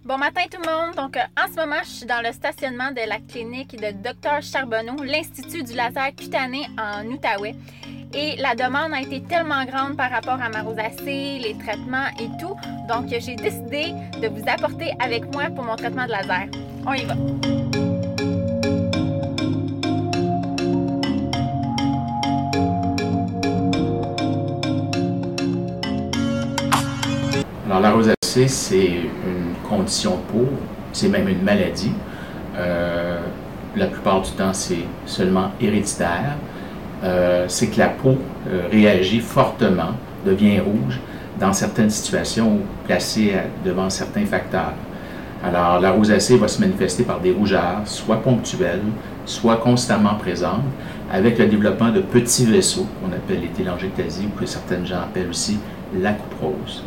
Bon matin tout le monde, donc en ce moment je suis dans le stationnement de la clinique de Dr Charbonneau, l'Institut du laser cutané en Outaouais. Et la demande a été tellement grande par rapport à ma rosacée, les traitements et tout, donc j'ai décidé de vous apporter avec moi pour mon traitement de laser. On y va! Alors, la rosacée, c'est une condition de peau, c'est même une maladie. La plupart du temps, c'est seulement héréditaire. C'est que la peau réagit fortement, devient rouge dans certaines situations ou placée devant certains facteurs. Alors, la rosacée va se manifester par des rougeurs, soit ponctuelles, soit constamment présentes, avec le développement de petits vaisseaux, qu'on appelle les télangiectasies, ou que certaines gens appellent aussi la couperose.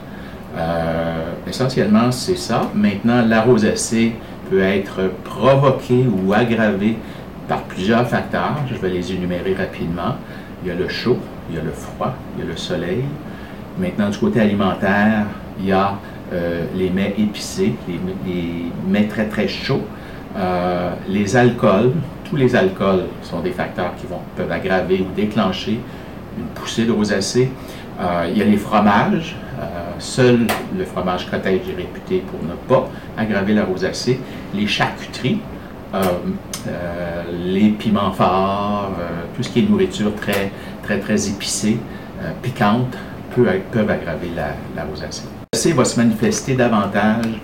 Essentiellement, c'est ça. Maintenant, la rosacée peut être provoquée ou aggravée par plusieurs facteurs. Je vais les énumérer rapidement. Il y a le chaud, il y a le froid, il y a le soleil. Maintenant, du côté alimentaire, il y a les mets épicés, les mets très très chauds, les alcools. Tous les alcools sont des facteurs qui peuvent aggraver ou déclencher une poussée de rosacée. Il y a les fromages. Seul le fromage cottage est réputé pour ne pas aggraver la rosacée. Les charcuteries, les piments forts, tout ce qui est nourriture très épicée, piquante, peuvent aggraver la rosacée. La rosacée va se manifester davantage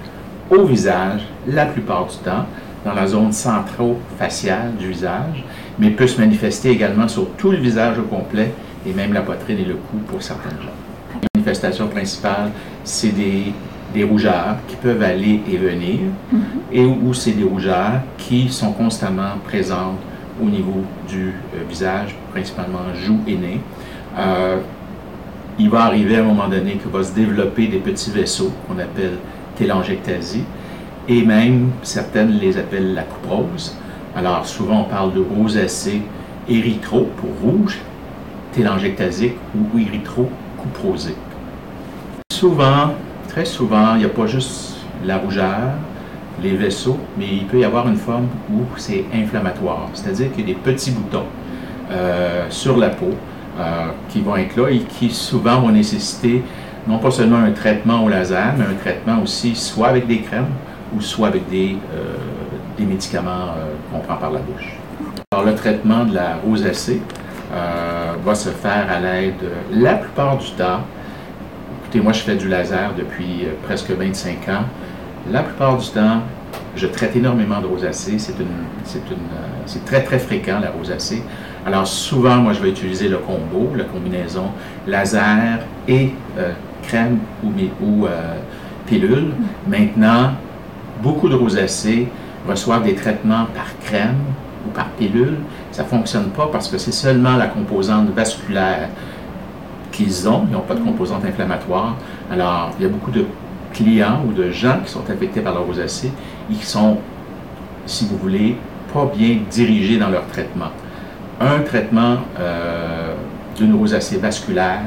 au visage la plupart du temps, dans la zone centro-faciale du visage, mais peut se manifester également sur tout le visage au complet et même la poitrine et le cou pour certaines gens. La manifestation principale, c'est des rougeurs qui peuvent aller et venir, et où c'est des rougeurs qui sont constamment présentes au niveau du visage, principalement joues et nez. Il va arriver à un moment donné qu'il va se développer des petits vaisseaux qu'on appelle télangiectasies, et même certaines les appellent la couperose. Alors souvent on parle de rosacée érythro pour rouge, télangiectasique ou érythro-couperosée. Souvent, très souvent, il n'y a pas juste la rougeur, les vaisseaux, mais il peut y avoir une forme où c'est inflammatoire, c'est-à-dire qu'il y a des petits boutons sur la peau qui vont être là et qui souvent vont nécessiter non pas seulement un traitement au laser, mais un traitement aussi soit avec des crèmes ou soit avec des médicaments qu'on prend par la bouche. Alors, le traitement de la rosacée va se faire à l'aide, la plupart du temps, écoutez, moi je fais du laser depuis presque 25 ans, la plupart du temps, je traite énormément de rosacée, c'est très fréquent la rosacée. Alors souvent, moi je vais utiliser le combo, la combinaison laser et crème ou pilule. Maintenant, beaucoup de rosacées reçoivent des traitements par crème ou par pilule. Ça ne fonctionne pas parce que c'est seulement la composante vasculaire qu'ils ont. Ils n'ont pas de composante inflammatoire. Alors, il y a beaucoup de clients ou de gens qui sont affectés par la rosacée et qui sont, si vous voulez, pas bien dirigés dans leur traitement. Un traitement d'une rosacée vasculaire,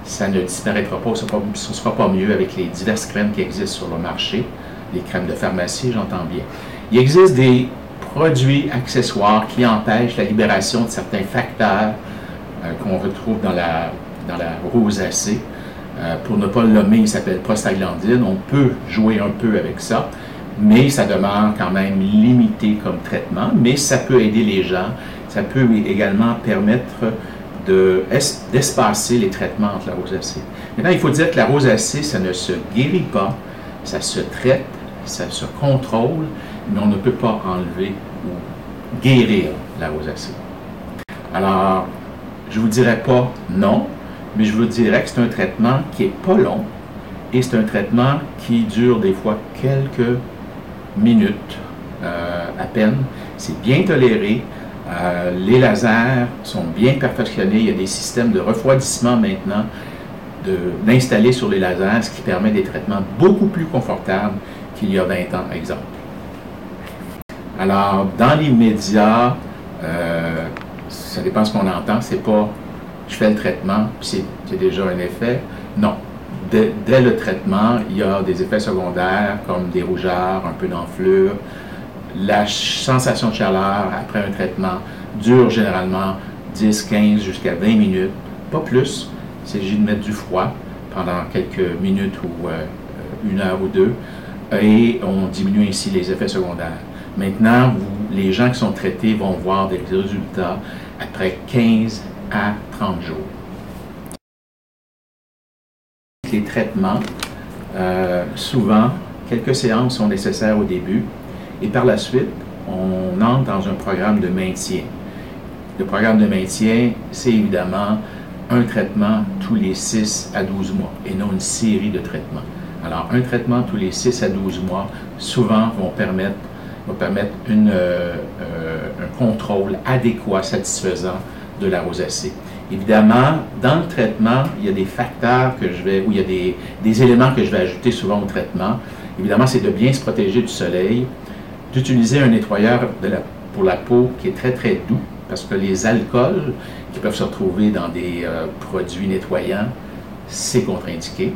ça ne disparaîtra pas, ce ne sera pas mieux avec les diverses crèmes qui existent sur le marché, les crèmes de pharmacie, j'entends bien. Il existe des produits accessoires qui empêchent la libération de certains facteurs qu'on retrouve dans la rosacée. Pour ne pas le nommer, il s'appelle prostaglandine. On peut jouer un peu avec ça, mais ça demeure quand même limité comme traitement, mais ça peut aider les gens. Ça peut également permettre d'espacer les traitements entre la rosacée. Maintenant, il faut dire que la rosacée, ça ne se guérit pas, ça se traite, ça se contrôle, mais on ne peut pas enlever ou guérir la rosacée. Alors, je ne vous dirais pas non, mais je vous dirais que c'est un traitement qui n'est pas long et c'est un traitement qui dure des fois quelques minutes à peine. C'est bien toléré. Les lasers sont bien perfectionnés. Il y a des systèmes de refroidissement maintenant d'installer sur les lasers, ce qui permet des traitements beaucoup plus confortables qu'il y a 20 ans, exemple. Alors, dans les médias, ça dépend de ce qu'on entend, c'est pas « je fais le traitement, puis c'est déjà un effet ». Non. dès le traitement, il y a des effets secondaires comme des rougeurs, un peu d'enflure. La sensation de chaleur après un traitement dure généralement 10, 15 jusqu'à 20 minutes, pas plus. Il s'agit de mettre du froid pendant quelques minutes ou une heure ou deux, et on diminue ainsi les effets secondaires. Maintenant, les gens qui sont traités vont voir des résultats après 15 à 30 jours. Les traitements, souvent, quelques séances sont nécessaires au début, et par la suite, on entre dans un programme de maintien. Le programme de maintien, c'est évidemment un traitement tous les 6 à 12 mois et non une série de traitements. Alors, un traitement tous les 6 à 12 mois, souvent, va permettre un contrôle adéquat, satisfaisant de la rosacée. Évidemment, dans le traitement, il y a des facteurs il y a des éléments que je vais ajouter souvent au traitement. Évidemment, c'est de bien se protéger du soleil, d'utiliser un nettoyeur pour la peau qui est très, très doux, parce que les alcools qui peuvent se retrouver dans des produits nettoyants, c'est contre-indiqué.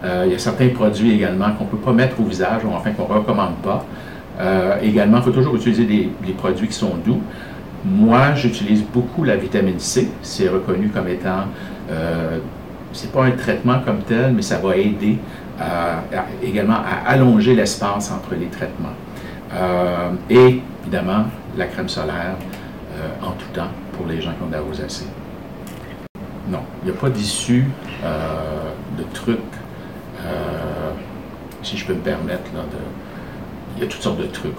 Il y a certains produits également qu'on ne peut pas mettre au visage, ou enfin qu'on ne recommande pas. Également, il faut toujours utiliser des produits qui sont doux. Moi, j'utilise beaucoup la vitamine C. C'est reconnu comme étant, c'est pas un traitement comme tel, mais ça va aider également à allonger l'espace entre les traitements. Et évidemment, la crème solaire en tout temps pour les gens qui ont de la rosacée. Non, il n'y a pas d'issue de trucs, si je peux me permettre, là, il y a toutes sortes de trucs,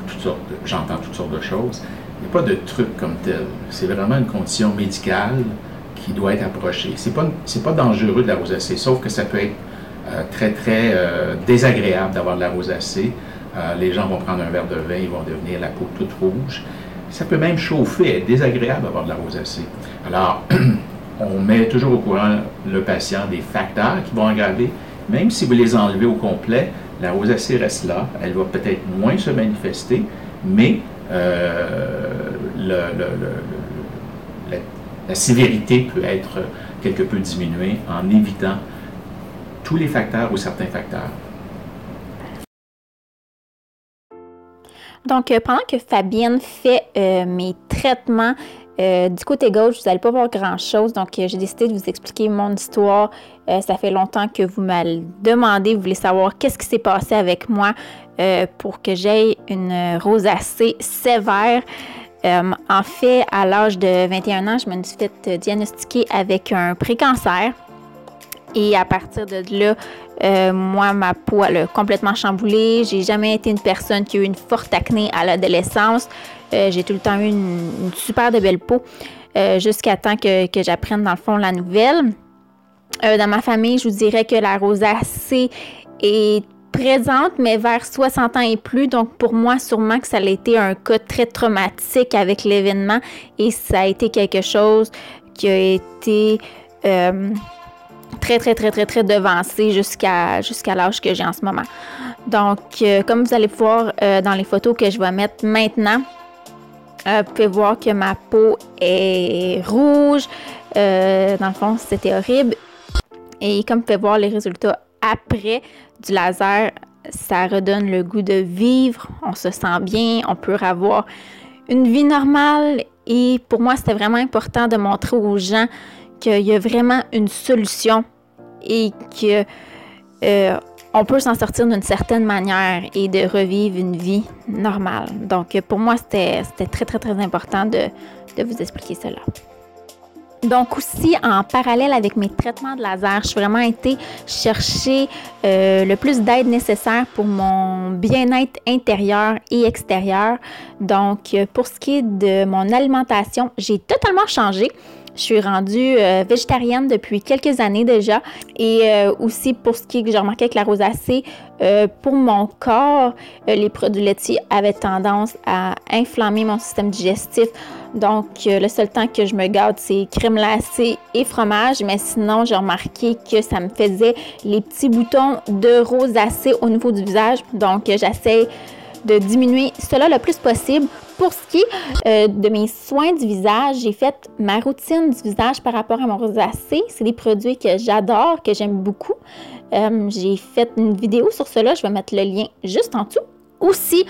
j'entends toutes sortes de choses. Il n'y a pas de truc comme tel. C'est vraiment une condition médicale qui doit être approchée. C'est pas dangereux de la rosacée, sauf que ça peut être très, très désagréable d'avoir de la rosacée. Les gens vont prendre un verre de vin, ils vont devenir la peau toute rouge. Ça peut même chauffer, être désagréable d'avoir de la rosacée. Alors, on met toujours au courant le patient des facteurs qui vont aggraver. Même si vous les enlevez au complet, la rosacée reste là. Elle va peut-être moins se manifester, mais la sévérité peut être quelque peu diminuée en évitant tous les facteurs ou certains facteurs. Donc, pendant que Fabienne fait mes traitements, du côté gauche, vous n'allez pas voir grand-chose. Donc, j'ai décidé de vous expliquer mon histoire. Ça fait longtemps que vous me demandez, vous voulez savoir qu'est-ce qui s'est passé avec moi pour que j'aie une rosacée sévère. En fait, à l'âge de 21 ans, je me suis fait diagnostiquer avec un précancer. Et à partir de là, moi, ma peau elle a complètement chamboulé. J'ai jamais été une personne qui a eu une forte acné à l'adolescence. J'ai tout le temps eu une super de belle peau jusqu'à temps que j'apprenne dans le fond la nouvelle. Dans ma famille, je vous dirais que la rosacée est présente, mais vers 60 ans et plus. Donc, pour moi, sûrement que ça a été un cas très traumatique avec l'événement et ça a été quelque chose qui a été très devancé jusqu'à l'âge que j'ai en ce moment. Donc, comme vous allez voir dans les photos que je vais mettre maintenant, vous pouvez voir que ma peau est rouge. Dans le fond, c'était horrible. Et comme vous pouvez voir les résultats après du laser, ça redonne le goût de vivre. On se sent bien, on peut avoir une vie normale. Et pour moi, c'était vraiment important de montrer aux gens qu'il y a vraiment une solution et que on peut s'en sortir d'une certaine manière et de revivre une vie normale. Donc, pour moi, c'était très important de vous expliquer cela. Donc aussi, en parallèle avec mes traitements de laser, j'ai vraiment été chercher le plus d'aide nécessaire pour mon bien-être intérieur et extérieur. Donc, pour ce qui est de mon alimentation, j'ai totalement changé. Je suis rendue végétarienne depuis quelques années déjà. Et aussi, pour ce qui est que j'ai remarqué avec la rosacée, pour mon corps, les produits laitiers avaient tendance à inflammer mon système digestif. Donc, le seul temps que je me gâte, c'est crème glacée et fromage. Mais sinon, j'ai remarqué que ça me faisait les petits boutons de rosacée au niveau du visage. Donc, j'essaie de diminuer cela le plus possible. Pour ce qui est de mes soins du visage, j'ai fait ma routine du visage par rapport à mon rosacée. C'est des produits que j'adore, que j'aime beaucoup. J'ai fait une vidéo sur cela, je vais mettre le lien juste en dessous. Aussi,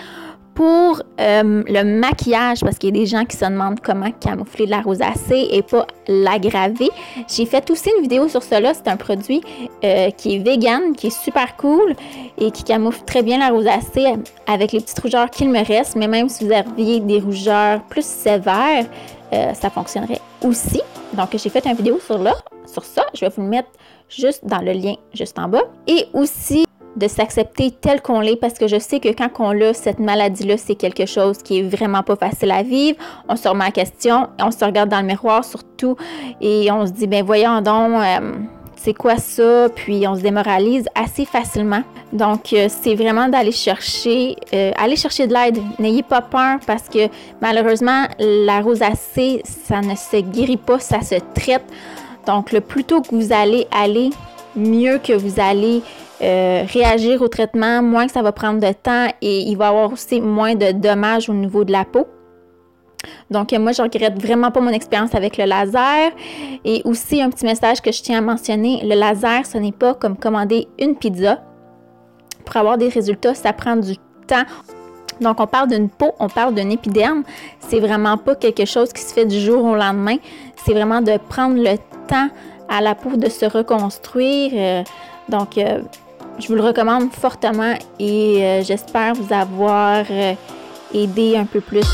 pour le maquillage, parce qu'il y a des gens qui se demandent comment camoufler de la rosacée et pas l'aggraver, j'ai fait aussi une vidéo sur cela. C'est un produit qui est vegan, qui est super cool et qui camoufle très bien la rosacée avec les petites rougeurs qu'il me reste, mais même si vous aviez des rougeurs plus sévères, ça fonctionnerait aussi. Donc, j'ai fait une vidéo sur ça. Je vais vous le mettre juste dans le lien juste en bas. Et aussi, de s'accepter tel qu'on l'est, parce que je sais que quand on a cette maladie-là, c'est quelque chose qui est vraiment pas facile à vivre. On se remet en question, on se regarde dans le miroir surtout et on se dit, ben voyons donc, c'est quoi ça? Puis on se démoralise assez facilement. Donc, c'est vraiment d'aller chercher de l'aide. N'ayez pas peur parce que malheureusement, la rosacée, ça ne se guérit pas, ça se traite. Donc, le plus tôt que vous allez aller, mieux que vous allez réagir au traitement, moins que ça va prendre de temps et il va y avoir aussi moins de dommages au niveau de la peau. Donc, moi, je ne regrette vraiment pas mon expérience avec le laser. Et aussi, un petit message que je tiens à mentionner, le laser, ce n'est pas comme commander une pizza. Pour avoir des résultats, ça prend du temps. Donc, on parle d'une peau, on parle d'un épiderme. C'est vraiment pas quelque chose qui se fait du jour au lendemain. C'est vraiment de prendre le temps à la peau de se reconstruire. Donc, je vous le recommande fortement et j'espère vous avoir aidé un peu plus